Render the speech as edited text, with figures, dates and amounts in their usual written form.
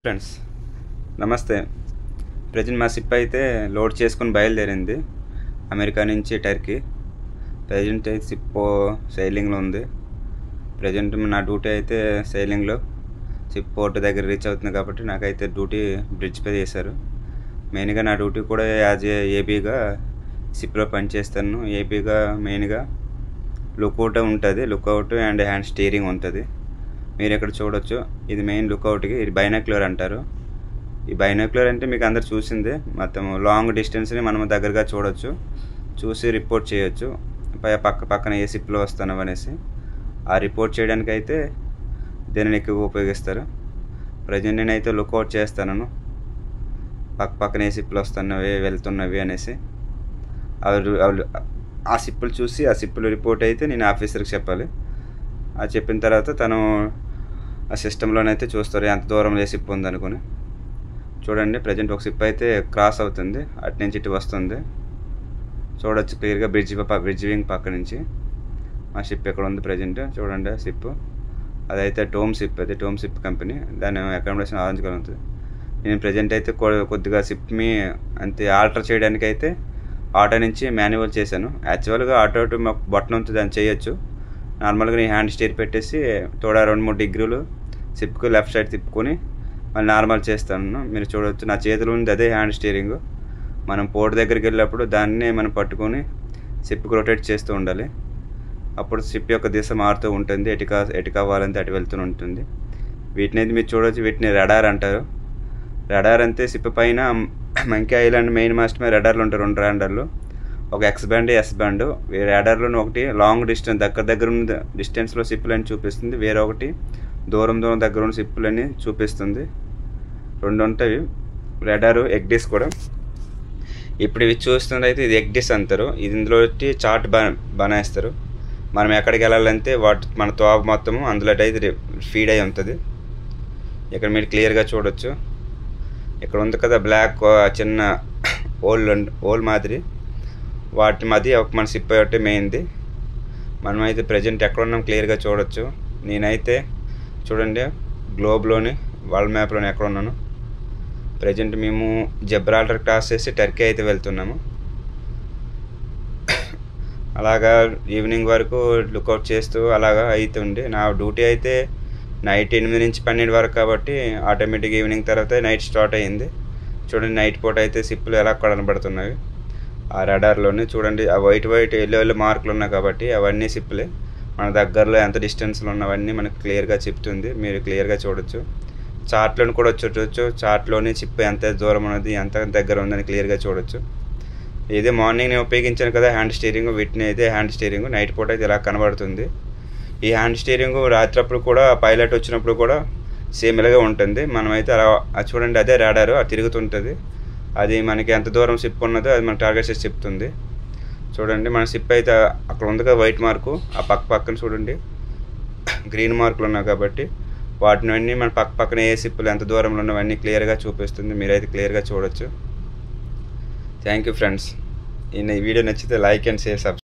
Friends నమస్తే. Present మా ship అయితే లోడ్ చేసుకుని బయలుదేరింది అమెరికా నుంచి టర్కీ. ప్రజెంట్ షిప్ సైలింగ్లో ఉంది. ప్రజెంట్ నా డ్యూటీ అయితే సైలింగ్లో షిప్ పోర్ట్ దగ్గర రీచ్ అవుతుంది కాబట్టి నాకైతే డ్యూటీ బ్రిడ్జ్ పే చేశారు. మెయిన్గా నా డ్యూటీ కూడా యాజ్ ఏబీగా షిప్లో పనిచేస్తాను. ఏబీగా మెయిన్గా లుక్అవుట్ ఉంటుంది, లుక్అవుట్ అండ్ హ్యాండ్ స్టీరింగ్ ఉంటుంది. మీరు ఇక్కడ చూడొచ్చు, ఇది మెయిన్ లుక్అవుట్కి. ఇది బైనాక్యులర్ అంటారు. ఈ బైనాక్యులర్ అంటే మీకు అందరు చూసిందే. మొత్తం లాంగ్ డిస్టెన్స్ని మనం దగ్గరగా చూసి రిపోర్ట్ చేయొచ్చు. పక్కన ఏ షిప్లో వస్తాను అనేసి ఆ రిపోర్ట్ చేయడానికి అయితే దీనిని ఎక్కువగా ఉపయోగిస్తారు. ప్రజెంట్ నేనైతే లుక్అవుట్ చేస్తాను, పక్కన ఏ షిప్లో వస్తున్నవి వెళ్తున్నవి అనేసి. ఆ షిప్పులు చూసి ఆ షిప్పులు రిపోర్ట్ అయితే నేను ఆఫీసర్కి చెప్పాలి. అది చెప్పిన తర్వాత తను ఆ సిస్టంలోనైతే చూస్తారు ఎంత దూరంలో ఏ షిప్ ఉందనుకుని. చూడండి, ప్రజెంట్ ఒక షిప్ అయితే క్రాస్ అవుతుంది, అటు నుంచి ఇటు వస్తుంది. చూడొచ్చు క్లియర్గా బ్రిడ్జ్ వింగ్ పక్క నుంచి మా షిప్ ఎక్కడ ఉంది ప్రజెంట్. చూడండి షిప్ అదైతే టోమ్ షిప్ కంపెనీ. దాని అకామిడేషన్ ఆరెంజ్ కలర్ ఉంటుంది. నేను ప్రజెంట్ అయితే కొద్దిగా షిప్ని అంతే ఆల్టర్ చేయడానికి అయితే ఆటో నుంచి మాన్యువల్ చేశాను. యాక్చువల్గా ఆటో బటన్ ఉంటుంది, దాన్ని చేయొచ్చు. నార్మల్గా నేను హ్యాండ్ స్టీర్ పెట్టేసి తోడా 2-3 డిగ్రీలు షిప్కి లెఫ్ట్ సైడ్ తిప్పుకొని మళ్ళీ నార్మల్ చేస్తాను. మీరు చూడవచ్చు నా చేతిలో ఉంది అదే హ్యాండ్ స్టీరింగ్. మనం పోర్ట్ దగ్గరికి వెళ్ళినప్పుడు దాన్నే మనం పట్టుకొని షిప్కి రొటేట్ చేస్తూ ఉండాలి. అప్పుడు షిప్ యొక్క దిశ మారుతూ ఉంటుంది, ఎటు కావాలంటే అటు వెళ్తూ ఉంటుంది. వీటిని అయితే మీరు చూడవచ్చు, వీటిని రడార్ అంటారు. రడార్ అంతే షిప్ పైన మంకీ ఐలాండ్ మెయిన్ మాస్ట్ మీద రడార్లు ఉంటాయి, 2 రడార్లు. ఒక ఎక్స్ బ్యాండ్, ఎస్ బ్యాండ్. రాడార్లో ఒకటి లాంగ్ డిస్టెన్స్ దగ్గర ఉన్న డిస్టెన్స్లో షిప్లని చూపిస్తుంది, వేరే ఒకటి దూరం దగ్గర ఉన్న షిప్లని చూపిస్తుంది. 2 ఉంటాయి. రాడారు ఎగ్డిస్ కూడా. ఇప్పుడు ఇవి చూస్తున్నదైతే ఇది ఎగ్డిస్ అంటారు. ఇది ఇందులో చార్ట్ బనేస్తారు. మనం ఎక్కడికి వెళ్ళాలంటే మన తోవ మొత్తము అందులో అయితే ఫీడ్ అయి ఉంటుంది. ఇక్కడ మీరు క్లియర్గా చూడొచ్చు. ఇక్కడ ఉంది కదా బ్లాక్ చిన్న ఓల్ మాదిరి, వాటి మధ్య మన షిప్ ఒకటి మెయిన్ది. మనమైతే ప్రజెంట్ ఎక్కడ ఉన్నాం క్లియర్గా చూడొచ్చు. నేనైతే చూడండి గ్లోబ్లోని వరల్డ్ మ్యాప్లోని ఎక్కడ ఉన్నాను. ప్రజెంట్ మేము జిబ్రాల్టర్ క్రాస్ చేసి టర్కీ అయితే వెళ్తున్నాము. అలాగా ఈవినింగ్ వరకు లుక్అవుట్ చేస్తూ అలాగా అవుతుంది. నా డ్యూటీ అయితే నైట్ 8 నుంచి 12 వరకు కాబట్టి ఆటోమేటిక్ ఈవినింగ్ తర్వాత నైట్ స్టార్ట్ అయ్యింది. చూడండి నైట్ పూట అయితే షిప్లు ఎలా కనబడుతున్నాయి. ఆ రడార్లోనే చూడండి ఆ వైట్ ఎల్లో మార్కులు ఉన్నాయి కాబట్టి అవన్నీ షిప్లే. మన దగ్గరలో ఎంత డిస్టెన్స్లో ఉన్నవన్నీ మనకు క్లియర్గా చెప్తుంది, మీరు క్లియర్గా చూడొచ్చు. చార్ట్లను కూడా చూడొచ్చు. చార్ట్లోని షిప్ ఎంత దూరం ఉన్నది, ఎంత దగ్గర ఉందని క్లియర్గా చూడొచ్చు. ఇదే మార్నింగ్ నేను ఉపయోగించాను కదా హ్యాండ్ స్టీరింగ్, వీటిని అయితే హ్యాండ్ స్టీరింగ్ నైట్ పూట అయితే ఇలా కనబడుతుంది. ఈ హ్యాండ్ స్టీరింగ్ రాత్రప్పుడు కూడా పైలట్ వచ్చినప్పుడు కూడా సేమ్ ఇలాగే ఉంటుంది. మనమైతే అలా చూడండి అదే రాడారు, అది తిరుగుతుంటుంది. అది మనకి ఎంత దూరం షిప్ ఉన్నదో అది మనకు టార్గెట్ చేసి చెప్తుంది. చూడండి మన షిప్ అయితే అక్కడ ఉంది కదా వైట్ మార్కు, ఆ పక్కన చూడండి గ్రీన్ మార్కులు ఉన్నాయి కాబట్టి వాటిని అన్నీ మన పక్కన ఏ షిప్లు ఎంత దూరంలో ఉన్నవన్నీ క్లియర్గా చూపిస్తుంది. మీరైతే క్లియర్గా చూడొచ్చు. Thank you friends. ఈ వీడియో నచ్చితే లైక్ అండ్ షేర్, సబ్స్క్రైబ్.